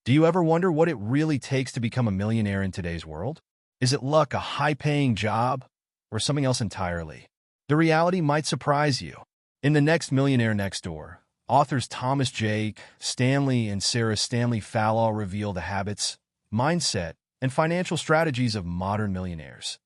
Do you ever wonder what it really takes to become a millionaire in today's world? Is it luck, a high-paying job, or something else entirely? The reality might surprise you. In the Next Millionaire Next Door, authors Thomas J. Stanley and Sarah Stanley Fallaw reveal the habits, mindset, and financial strategies of modern millionaires,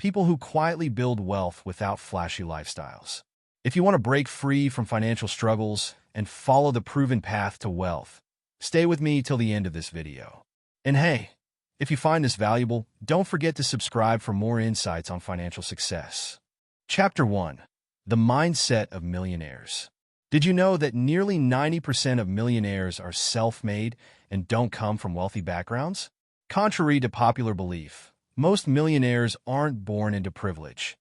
people who quietly build wealth without flashy lifestyles. If you want to break free from financial struggles and follow the proven path to wealth, stay with me till the end of this video. And hey, if you find this valuable, don't forget to subscribe for more insights on financial success. Chapter 1. The Mindset of Millionaires. Did you know that nearly 90% of millionaires are self-made and don't come from wealthy backgrounds? Contrary to popular belief, most millionaires aren't born into privilege.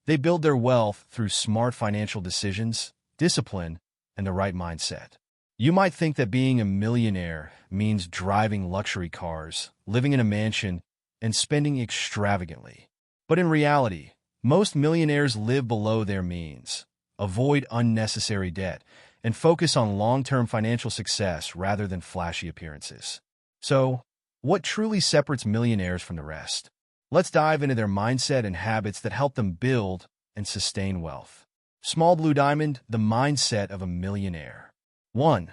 They build their wealth through smart financial decisions, discipline, and the right mindset. You might think that being a millionaire means driving luxury cars, living in a mansion, and spending extravagantly. But in reality, most millionaires live below their means, avoid unnecessary debt, and focus on long-term financial success rather than flashy appearances. So, what truly separates millionaires from the rest? Let's dive into their mindset and habits that help them build and sustain wealth. Small Blue Diamond, the mindset of a millionaire. 1.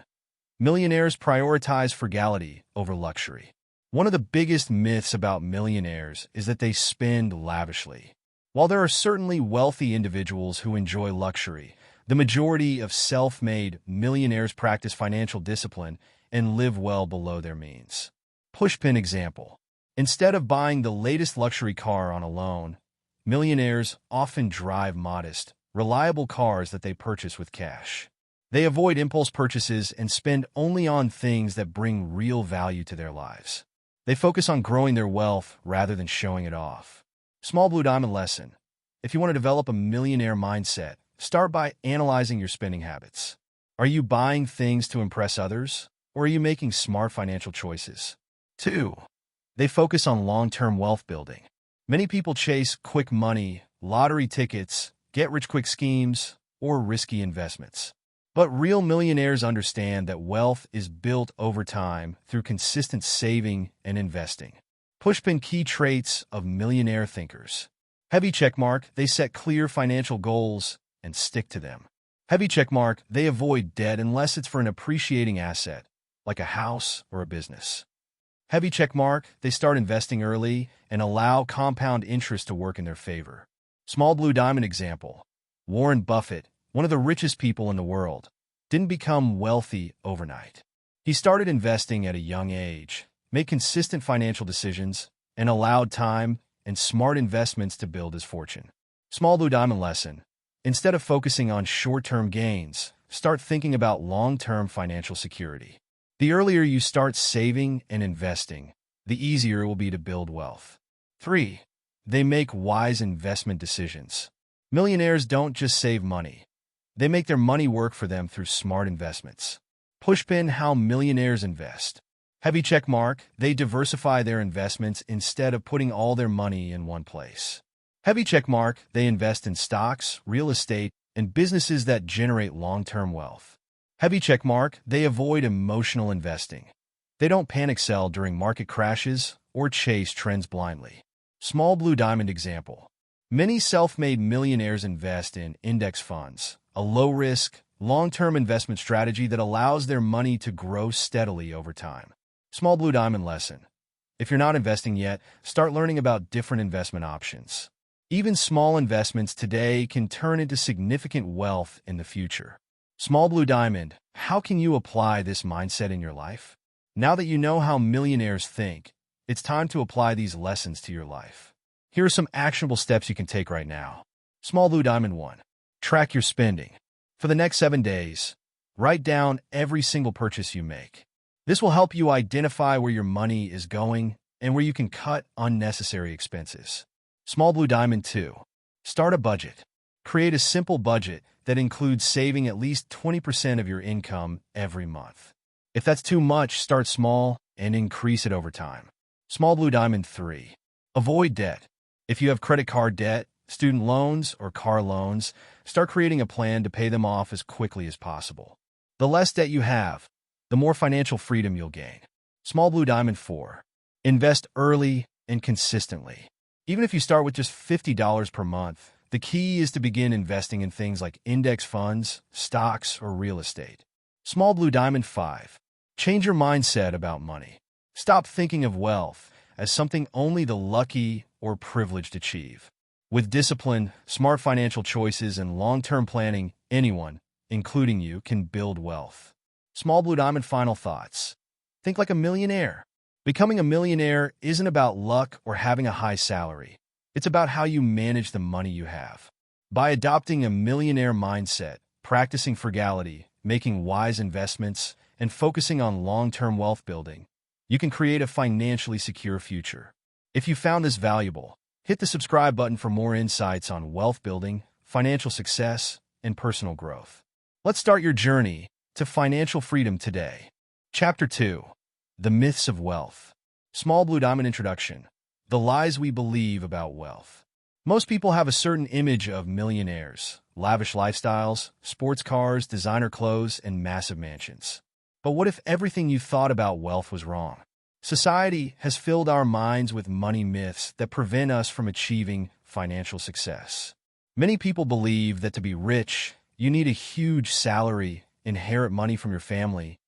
Millionaires prioritize frugality over luxury. One of the biggest myths about millionaires is that they spend lavishly. While there are certainly wealthy individuals who enjoy luxury, the majority of self-made millionaires practice financial discipline and live well below their means. Pushpin example. Instead of buying the latest luxury car on a loan, millionaires often drive modest, reliable cars that they purchase with cash. They avoid impulse purchases and spend only on things that bring real value to their lives. They focus on growing their wealth rather than showing it off. Small Blue Diamond lesson. If you want to develop a millionaire mindset, start by analyzing your spending habits. Are you buying things to impress others, or are you making smart financial choices? 2. They focus on long-term wealth building. Many people chase quick money, lottery tickets, get-rich-quick schemes, or risky investments. But real millionaires understand that wealth is built over time through consistent saving and investing. Pushpin key traits of millionaire thinkers. Heavy checkmark, they set clear financial goals and stick to them. Heavy checkmark, they avoid debt unless it's for an appreciating asset, like a house or a business. Heavy checkmark, they start investing early and allow compound interest to work in their favor. Small Blue Diamond example. Warren Buffett, one of the richest people in the world, didn't become wealthy overnight. He started investing at a young age, made consistent financial decisions, and allowed time and smart investments to build his fortune. Small Blue Diamond lesson. Instead of focusing on short-term gains, start thinking about long-term financial security. The earlier you start saving and investing, the easier it will be to build wealth. 3. They make wise investment decisions. Millionaires don't just save money. They make their money work for them through smart investments. Pushpin how millionaires invest. Heavy checkmark, they diversify their investments instead of putting all their money in one place. Heavy checkmark, they invest in stocks, real estate, and businesses that generate long-term wealth. Heavy checkmark, they avoid emotional investing. They don't panic sell during market crashes or chase trends blindly. Small Blue Diamond example. Many self-made millionaires invest in index funds, a low-risk, long-term investment strategy that allows their money to grow steadily over time. Small Blue Diamond lesson. If you're not investing yet, start learning about different investment options. Even small investments today can turn into significant wealth in the future. Small Blue Diamond, how can you apply this mindset in your life? Now that you know how millionaires think, it's time to apply these lessons to your life. Here are some actionable steps you can take right now. Small Blue Diamond 1. Track your spending. For the next 7 days, write down every single purchase you make. This will help you identify where your money is going and where you can cut unnecessary expenses. Small Blue Diamond 2. Start a budget. Create a simple budget that includes saving at least 20% of your income every month. If that's too much, start small and increase it over time. Small Blue Diamond 3. Avoid debt. If you have credit card debt, student loans, or car loans, start creating a plan to pay them off as quickly as possible. The less debt you have, the more financial freedom you'll gain. Small blue diamond 4. Invest early and consistently. Even if you start with just $50 per month, the key is to begin investing in things like index funds, stocks, or real estate. Small blue diamond 5. Change your mindset about money. Stop thinking of wealth as something only the lucky or privileged achieve. With discipline, smart financial choices, and long-term planning, anyone, including you, can build wealth. Small blue diamond final thoughts. Think like a millionaire. Becoming a millionaire isn't about luck or having a high salary. It's about how you manage the money you have. By adopting a millionaire mindset, practicing frugality, making wise investments, and focusing on long-term wealth building, you can create a financially secure future. If you found this valuable, hit the subscribe button for more insights on wealth building, financial success, and personal growth. Let's start your journey to financial freedom today. Chapter 2. The Myths of Wealth. Small blue diamond introduction. The lies we believe about wealth. Most people have a certain image of millionaires, lavish lifestyles, sports cars, designer clothes, and massive mansions. But what if everything you thought about wealth was wrong? Society has filled our minds with money myths that prevent us from achieving financial success. Many people believe that to be rich, you need a huge salary, inherit money from your family,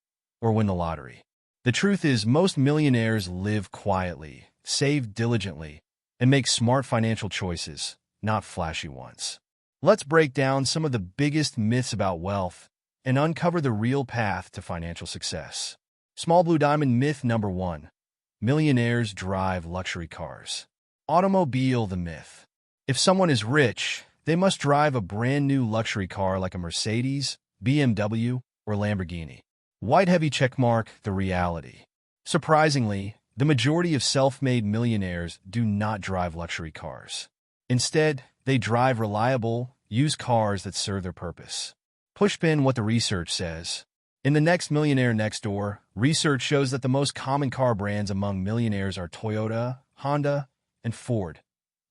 or win the lottery. The truth is, most millionaires live quietly, save diligently, and make smart financial choices, not flashy ones. Let's break down some of the biggest myths about wealth and uncover the real path to financial success. Small blue diamond myth number 1. Millionaires drive luxury cars. Automobile the myth. If someone is rich, they must drive a brand new luxury car like a Mercedes, BMW, or Lamborghini. White heavy checkmark the reality. Surprisingly, the majority of self-made millionaires do not drive luxury cars. Instead, they drive reliable, used cars that serve their purpose. Pushpin what the research says. In the Next Millionaire Next Door, research shows that the most common car brands among millionaires are Toyota, Honda, and Ford,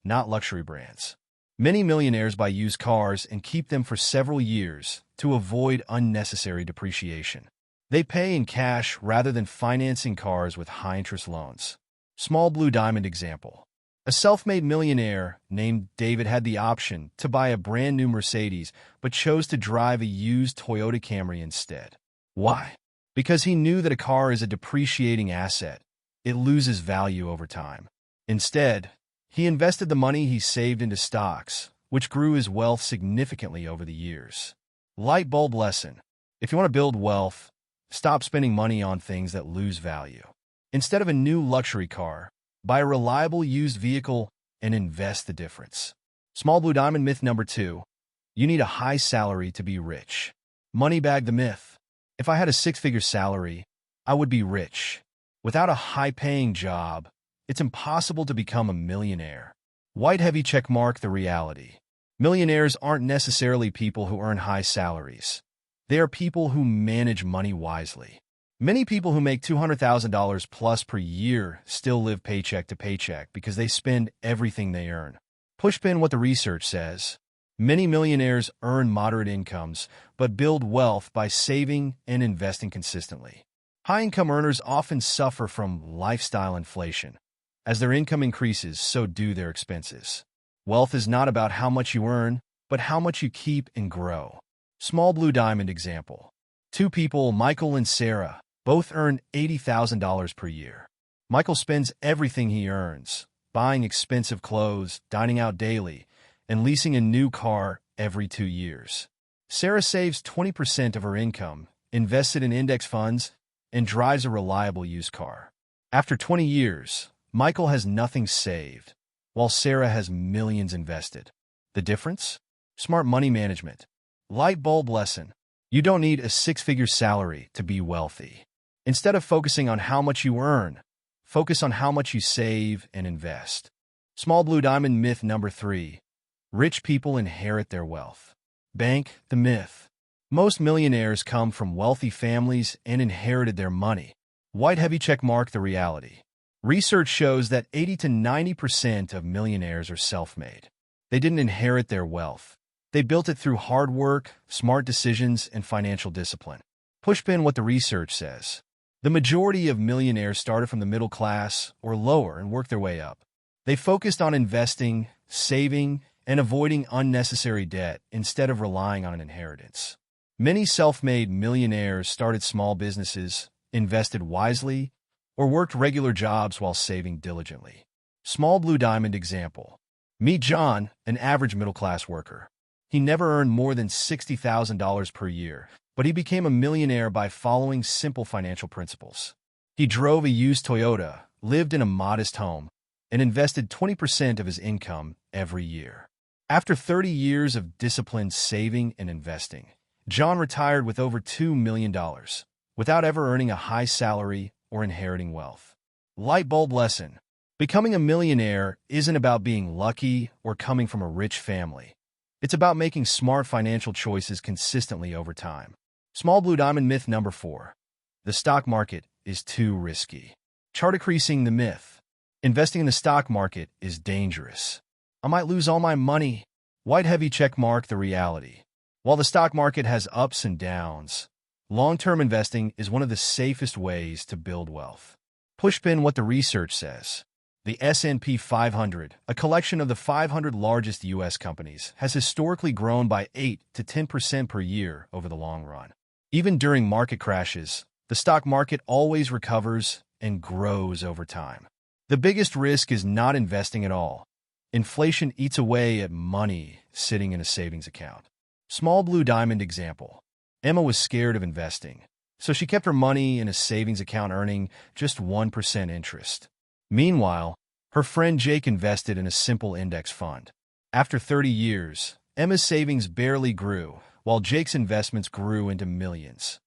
not luxury brands. Many millionaires buy used cars and keep them for several years to avoid unnecessary depreciation. They pay in cash rather than financing cars with high-interest loans. Small blue diamond example. A self-made millionaire named David had the option to buy a brand new Mercedes but chose to drive a used Toyota Camry instead. Why? Because he knew that a car is a depreciating asset. It loses value over time. Instead, he invested the money he saved into stocks, which grew his wealth significantly over the years. Light bulb lesson. If you want to build wealth, stop spending money on things that lose value. Instead of a new luxury car, buy a reliable used vehicle and invest the difference. Small blue diamond myth number 2. You need a high salary to be rich. Money bag the myth. If I had a 6-figure salary, I would be rich. Without a high-paying job, it's impossible to become a millionaire. White heavy checkmark the reality. Millionaires aren't necessarily people who earn high salaries. They are people who manage money wisely. Many people who make $200,000 plus per year still live paycheck to paycheck because they spend everything they earn. Pushpin what the research says. Many millionaires earn moderate incomes but build wealth by saving and investing consistently. High-income earners often suffer from lifestyle inflation. As their income increases, so do their expenses. Wealth is not about how much you earn, but how much you keep and grow. Small blue diamond example. 2 people, Michael and Sarah, both earn $80,000 per year. Michael spends everything he earns, buying expensive clothes, dining out daily, and leasing a new car every 2 years. Sarah saves 20% of her income, invested in index funds, and drives a reliable used car. After 20 years, Michael has nothing saved, while Sarah has millions invested. The difference? Smart money management. Light bulb lesson. You don't need a 6-figure salary to be wealthy. Instead of focusing on how much you earn, focus on how much you save and invest. Small blue diamond myth number 3. Rich people inherit their wealth. Bank the myth. Most millionaires come from wealthy families and inherited their money. White heavy checkmark the reality. Research shows that 80 to 90% of millionaires are self-made. They didn't inherit their wealth. They built it through hard work, smart decisions, and financial discipline. Pushpin what the research says. The majority of millionaires started from the middle class or lower and worked their way up. They focused on investing, saving, and avoiding unnecessary debt instead of relying on an inheritance. Many self-made millionaires started small businesses, invested wisely, or worked regular jobs while saving diligently. Small blue diamond example. Meet John, an average middle-class worker. He never earned more than $60,000 per year, but he became a millionaire by following simple financial principles. He drove a used Toyota, lived in a modest home, and invested 20% of his income every year. After 30 years of disciplined saving and investing, John retired with over $2 million, without ever earning a high salary or inheriting wealth. Light bulb lesson. Becoming a millionaire isn't about being lucky or coming from a rich family. It's about making smart financial choices consistently over time. Small blue diamond myth number 4. The stock market is too risky. Chart increasing the myth. Investing in the stock market is dangerous. I might lose all my money. White heavy check mark the reality. While the stock market has ups and downs, long-term investing is one of the safest ways to build wealth. Pushpin what the research says. The S&P 500, a collection of the 500 largest U.S. companies, has historically grown by 8 to 10% per year over the long run. Even during market crashes, the stock market always recovers and grows over time. The biggest risk is not investing at all. Inflation eats away at money sitting in a savings account. Small blue diamond example. Emma was scared of investing, so she kept her money in a savings account earning just 1% interest. Meanwhile, her friend Jake invested in a simple index fund. After 30 years, Emma's savings barely grew, while Jake's investments grew into millions.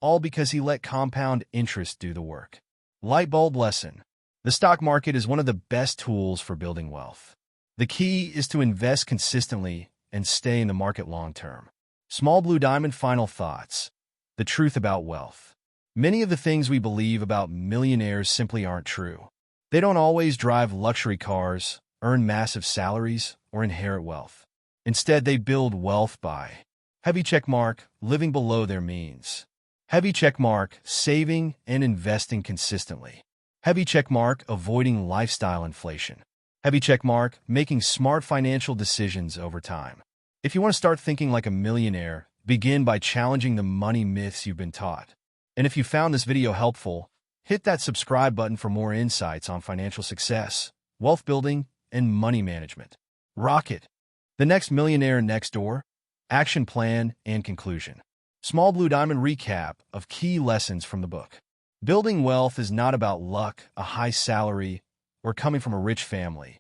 All because he let compound interest do the work. Light bulb lesson. The stock market is one of the best tools for building wealth. The key is to invest consistently and stay in the market long term. Small blue diamond final thoughts. The truth about wealth. Many of the things we believe about millionaires simply aren't true. They don't always drive luxury cars, earn massive salaries, or inherit wealth. Instead, they build wealth by heavy checkmark, living below their means. Heavy checkmark, saving and investing consistently. Heavy checkmark, avoiding lifestyle inflation. Heavy checkmark, making smart financial decisions over time. If you want to start thinking like a millionaire, begin by challenging the money myths you've been taught. And if you found this video helpful, hit that subscribe button for more insights on financial success, wealth building, and money management. Rocket. The Next Millionaire Next Door. Action plan and conclusion. Small blue diamond recap of key lessons from the book. Building wealth is not about luck, a high salary, or coming from a rich family.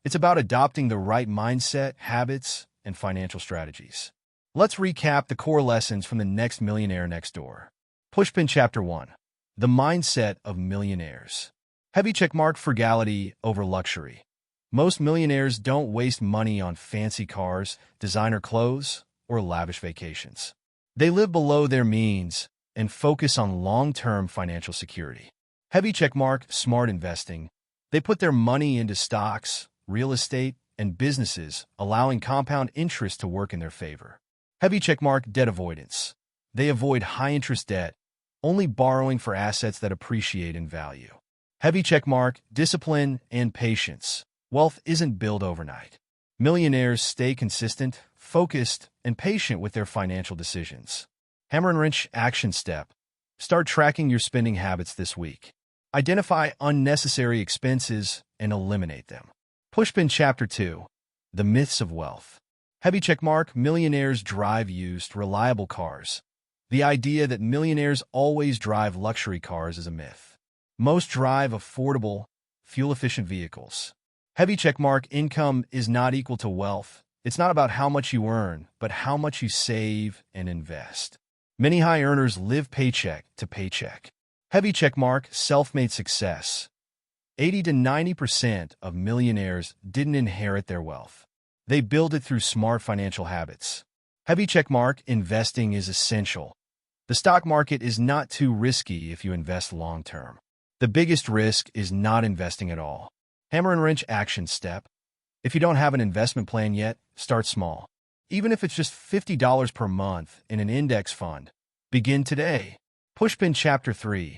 It's about adopting the right mindset, habits, and financial strategies. Let's recap the core lessons from the Next Millionaire Next Door. Pushpin Chapter 1. The Mindset of Millionaires. Heavy checkmark frugality over luxury. Most millionaires don't waste money on fancy cars, designer clothes, or lavish vacations. They live below their means and focus on long-term financial security. Heavy checkmark smart investing. They put their money into stocks, real estate, and businesses, allowing compound interest to work in their favor. Heavy checkmark debt avoidance. They avoid high-interest debt, only borrowing for assets that appreciate in value. Heavy checkmark discipline and patience. Wealth isn't built overnight. Millionaires stay consistent, focused, and patient with their financial decisions. Hammer and wrench action step. Start tracking your spending habits this week. Identify unnecessary expenses and eliminate them. Pushpin Chapter 2. The Myths of Wealth. Heavy checkmark millionaires drive used, reliable cars. The idea that millionaires always drive luxury cars is a myth. Most drive affordable, fuel-efficient vehicles. Heavy checkmark income is not equal to wealth. It's not about how much you earn, but how much you save and invest. Many high earners live paycheck to paycheck. Heavy checkmark self-made success. 80 to 90% of millionaires didn't inherit their wealth. They build it through smart financial habits. Heavy checkmark investing is essential. The stock market is not too risky if you invest long-term. The biggest risk is not investing at all. Hammer and wrench action step. If you don't have an investment plan yet, start small. Even if it's just $50 per month in an index fund, begin today. Pushpin Chapter 3.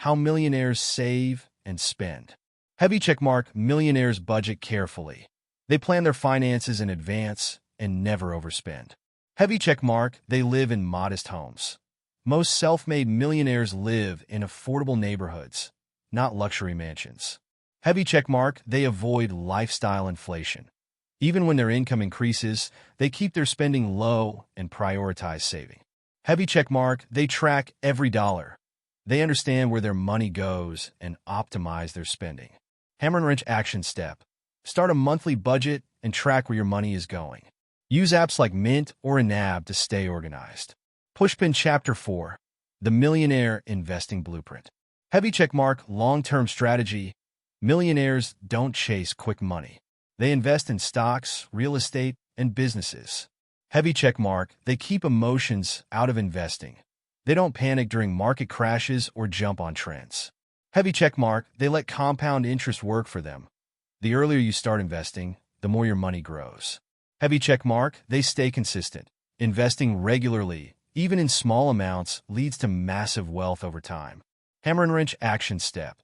How millionaires save and spend. Heavy checkmark, millionaires budget carefully. They plan their finances in advance and never overspend. Heavy checkmark, they live in modest homes. Most self-made millionaires live in affordable neighborhoods, not luxury mansions. Heavy checkmark, they avoid lifestyle inflation. Even when their income increases, they keep their spending low and prioritize saving. Heavy checkmark, they track every dollar. They understand where their money goes and optimize their spending. Hammer and wrench action step. Start a monthly budget and track where your money is going. Use apps like Mint or Enab to stay organized. Pushpin Chapter 4. The Millionaire Investing Blueprint. Heavy checkmark, long-term strategy. Millionaires don't chase quick money. They invest in stocks, real estate, and businesses. Heavy checkmark, they keep emotions out of investing. They don't panic during market crashes or jump on trends. Heavy checkmark, they let compound interest work for them. The earlier you start investing, the more your money grows. Heavy checkmark, they stay consistent. Investing regularly, even in small amounts, leads to massive wealth over time. Hammer and wrench action step.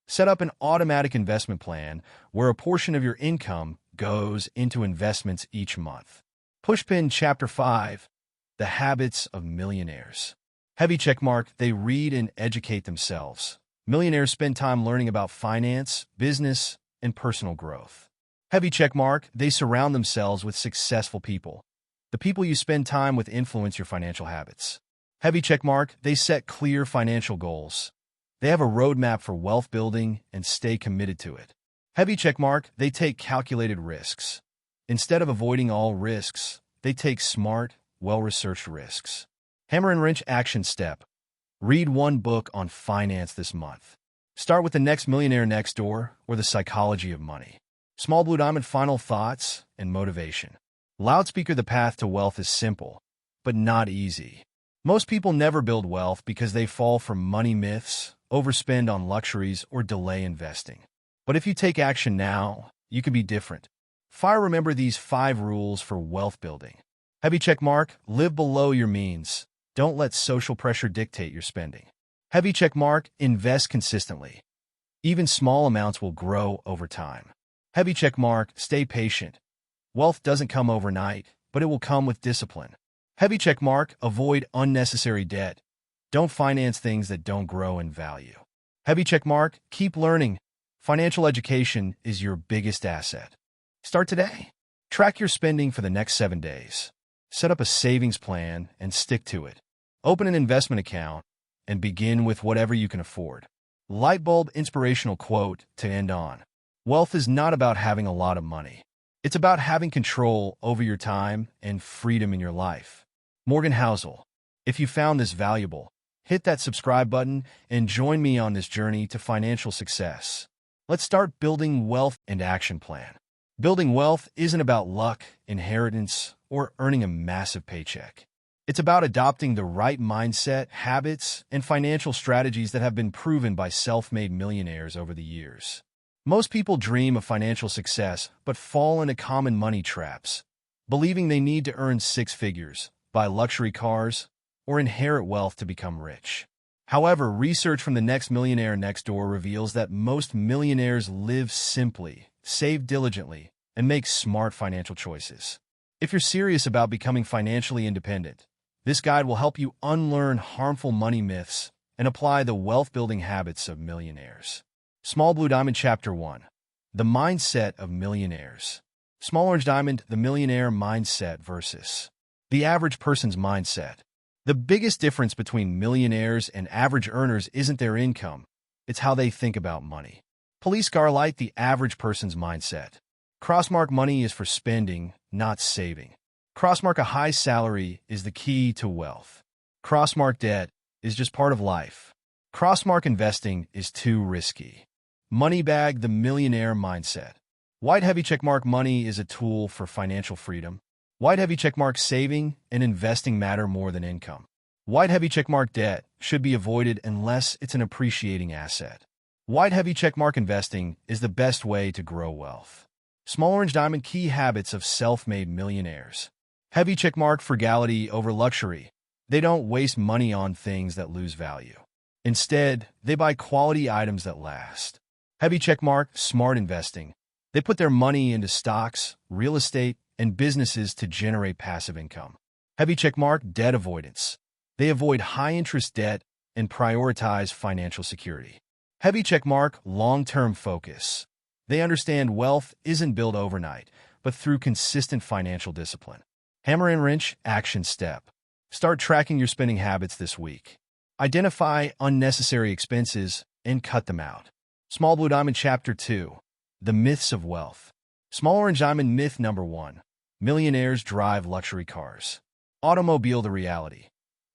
Set up an automatic investment plan where a portion of your income goes into investments each month. Pushpin Chapter 5. The Habits of Millionaires. Heavy checkmark, they read and educate themselves. Millionaires spend time learning about finance, business, and personal growth. Heavy checkmark, they surround themselves with successful people. The people you spend time with influence your financial habits. Heavy checkmark, they set clear financial goals. They have a roadmap for wealth building and stay committed to it. Heavy checkmark, they take calculated risks. Instead of avoiding all risks, they take smart, well-researched risks. Hammer and wrench action step. Read one book on finance this month. Start with The Next Millionaire Next Door or The Psychology of Money. Small Blue Diamond final thoughts and motivation. Loudspeaker, the path to wealth is simple, but not easy. Most people never build wealth because they fall for money myths, overspend on luxuries, or delay investing. But if you take action now, you can be different. Remember these 5 rules for wealth building. Heavy checkmark, live below your means. Don't let social pressure dictate your spending. Heavy checkmark, invest consistently. Even small amounts will grow over time. Heavy checkmark, stay patient. Wealth doesn't come overnight, but it will come with discipline. Heavy checkmark, avoid unnecessary debt. Don't finance things that don't grow in value. Heavy checkmark, keep learning. Financial education is your biggest asset. Start today. Track your spending for the next 7 days. Set up a savings plan and stick to it. Open an investment account and begin with whatever you can afford. Lightbulb inspirational quote to end on. Wealth is not about having a lot of money. It's about having control over your time and freedom in your life. Morgan Housel. If you found this valuable, hit that subscribe button and join me on this journey to financial success. Let's start building wealth and action plan. Building wealth isn't about luck, inheritance, or earning a massive paycheck. It's about adopting the right mindset, habits, and financial strategies that have been proven by self-made millionaires over the years. Most people dream of financial success but fall into common money traps, believing they need to earn 6 figures, buy luxury cars, or inherit wealth to become rich. However, research from the Next Millionaire Next Door reveals that most millionaires live simply, save diligently, and make smart financial choices. If you're serious about becoming financially independent, this guide will help you unlearn harmful money myths and apply the wealth-building habits of millionaires. Small Blue Diamond Chapter 1. The Mindset of Millionaires. Small Orange Diamond, the millionaire mindset versus the average person's mindset. The biggest difference between millionaires and average earners isn't their income, it's how they think about money. Police Garlight, the average person's mindset. Crossmark money is for spending, not saving. Crossmark a high salary is the key to wealth. Crossmark debt is just part of life. Crossmark investing is too risky. Moneybag, the millionaire mindset. White heavy checkmark money is a tool for financial freedom. White heavy checkmark saving and investing matter more than income. White heavy checkmark debt should be avoided unless it's an appreciating asset. White heavy checkmark investing is the best way to grow wealth. Small Orange Diamond key habits of self-made millionaires. Heavy checkmark frugality over luxury. They don't waste money on things that lose value. Instead, they buy quality items that last. Heavy checkmark, smart investing. They put their money into stocks, real estate, and businesses to generate passive income. Heavy checkmark, debt avoidance. They avoid high-interest debt and prioritize financial security. Heavy checkmark, long-term focus. They understand wealth isn't built overnight, but through consistent financial discipline. Hammer and wrench, action step. Start tracking your spending habits this week. Identify unnecessary expenses and cut them out. Small Blue Diamond Chapter 2. The Myths of Wealth. Small Orange Diamond Myth Number 1. Millionaires drive luxury cars. Automobile the reality.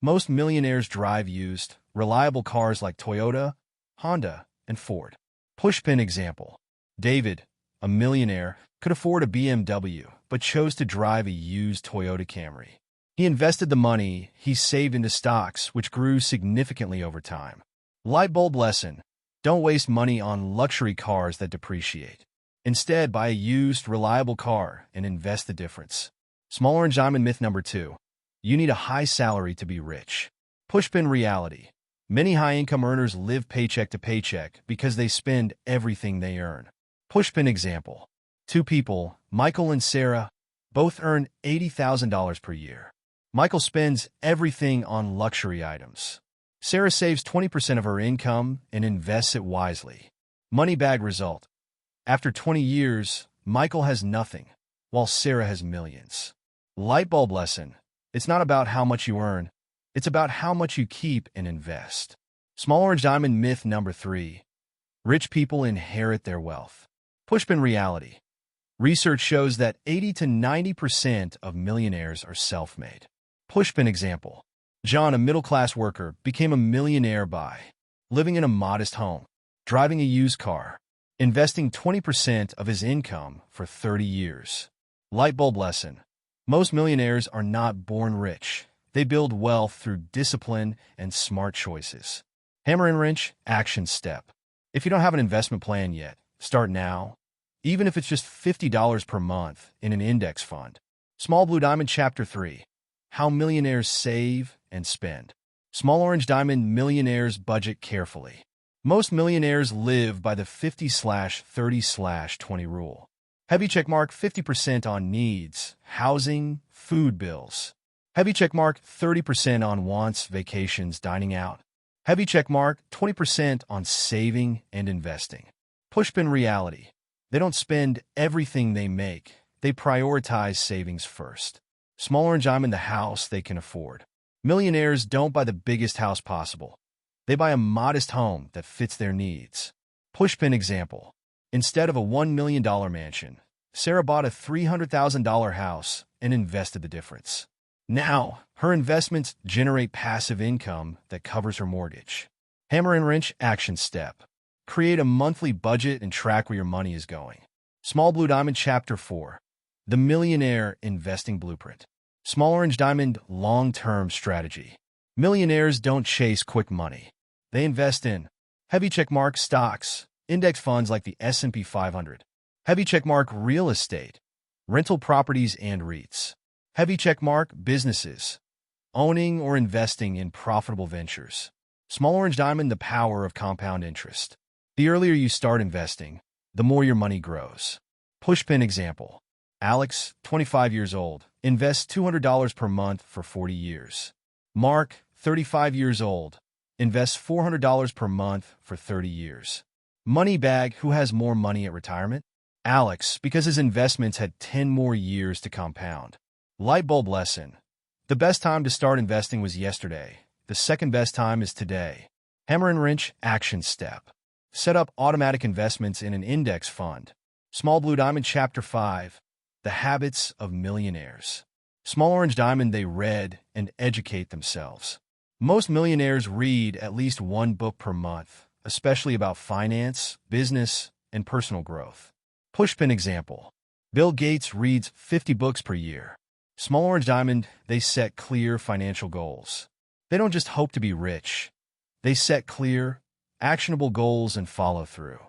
Most millionaires drive used, reliable cars like Toyota, Honda, and Ford. Pushpin example. David, a millionaire, could afford a BMW, but chose to drive a used Toyota Camry. He invested the money he saved into stocks, which grew significantly over time. Light bulb lesson. Don't waste money on luxury cars that depreciate. Instead, buy a used, reliable car and invest the difference. Small Orange Diamond Myth Number 2. You need a high salary to be rich. Pushpin reality. Many high-income earners live paycheck to paycheck because they spend everything they earn. Pushpin example. Two people, Michael and Sarah, both earn $80,000 per year. Michael spends everything on luxury items. Sarah saves 20% of her income and invests it wisely. Money bag result. After 20 years, Michael has nothing, while Sarah has millions. Light bulb lesson. It's not about how much you earn. It's about how much you keep and invest. Small Orange Diamond Myth Number 3. Rich people inherit their wealth. Pushpin reality. Research shows that 80 to 90% of millionaires are self-made. Pushpin example. John, a middle-class worker, became a millionaire by living in a modest home, driving a used car, investing 20% of his income for 30 years. Light bulb lesson. Most millionaires are not born rich. They build wealth through discipline and smart choices. Hammer and wrench, action step. If you don't have an investment plan yet, start now, even if it's just $50 per month in an index fund. Small Blue Diamond Chapter 3. How millionaires save and spend. Small Orange Diamond millionaires budget carefully. Most millionaires live by the 50/30/20 rule. Heavy checkmark 50% on needs, housing, food bills. Heavy checkmark 30% on wants, vacations, dining out. Heavy checkmark 20% on saving and investing. Pushpin reality. They don't spend everything they make. They prioritize savings first. Small Orange Diamond the house they can afford. Millionaires don't buy the biggest house possible. They buy a modest home that fits their needs. Pushpin example. Instead of a $1 million mansion, Sarah bought a $300,000 house and invested the difference. Now, her investments generate passive income that covers her mortgage. Hammer and wrench action step. Create a monthly budget and track where your money is going. Small Blue Diamond Chapter 4. The Millionaire Investing Blueprint. Small Orange Diamond long-term strategy. Millionaires don't chase quick money. They invest in heavy checkmark stocks, index funds like the S&P 500, heavy checkmark real estate, rental properties and REITs, heavy checkmark businesses, owning or investing in profitable ventures. Small Orange Diamond, the power of compound interest. The earlier you start investing, the more your money grows. Pushpin example. Alex, 25 years old, invests $200 per month for 40 years. Mark, 35 years old, invests $400 per month for 30 years. Moneybag, who has more money at retirement? Alex, because his investments had 10 more years to compound. Light bulb lesson. The best time to start investing was yesterday. The second best time is today. Hammer and wrench action step. Set up automatic investments in an index fund. Small Blue Diamond Chapter 5. The Habits of Millionaires. Small Orange Diamond, they read and educate themselves. Most millionaires read at least one book per month, especially about finance, business, and personal growth. Pushpin example. Bill Gates reads 50 books per year. Small Orange Diamond, they set clear financial goals. They don't just hope to be rich. They set clear, actionable goals and follow through.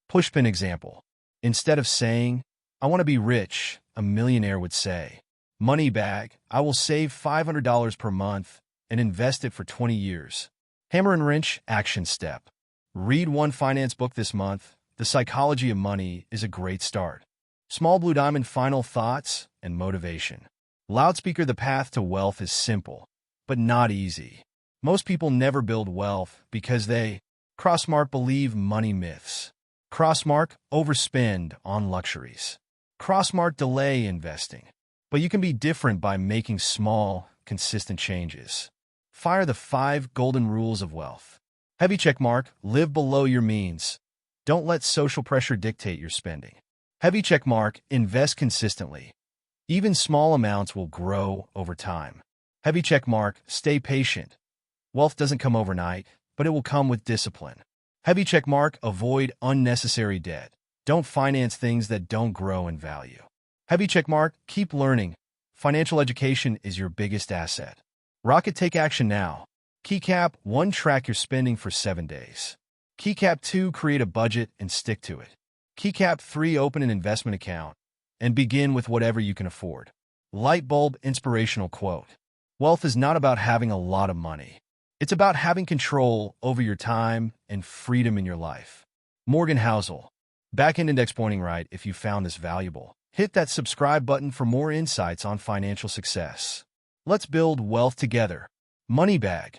Pushpin example. Instead of saying, "I want to be rich," a millionaire would say, "Money bag, I will save $500 per month and invest it for 20 years." Hammer and wrench action step. Read one finance book this month. The Psychology of Money is a great start. Small blue diamond final thoughts and motivation. Loudspeaker. The path to wealth is simple, but not easy. Most people never build wealth because they crossmark believe money myths. Crossmark overspend on luxuries. Crossmark delay investing. But you can be different by making small, consistent changes. Fire. The 5 golden rules of wealth. Heavy checkmark. Live below your means. Don't let social pressure dictate your spending. Heavy checkmark. Invest consistently. Even small amounts will grow over time. Heavy checkmark. Stay patient. Wealth doesn't come overnight, but it will come with discipline. Heavy checkmark. Avoid unnecessary debt. Don't finance things that don't grow in value. Heavy checkmark. Keep learning. Financial education is your biggest asset. Rocket. Take action now. Keycap 1. Track your spending for 7 days. Keycap 2. Create a budget and stick to it. Keycap 3. Open an investment account and begin with whatever you can afford. Light bulb inspirational quote. Wealth is not about having a lot of money. It's about having control over your time and freedom in your life. Morgan Housel. Back-end index pointing right. If you found this valuable, hit that subscribe button for more insights on financial success. Let's build wealth together. Money bag.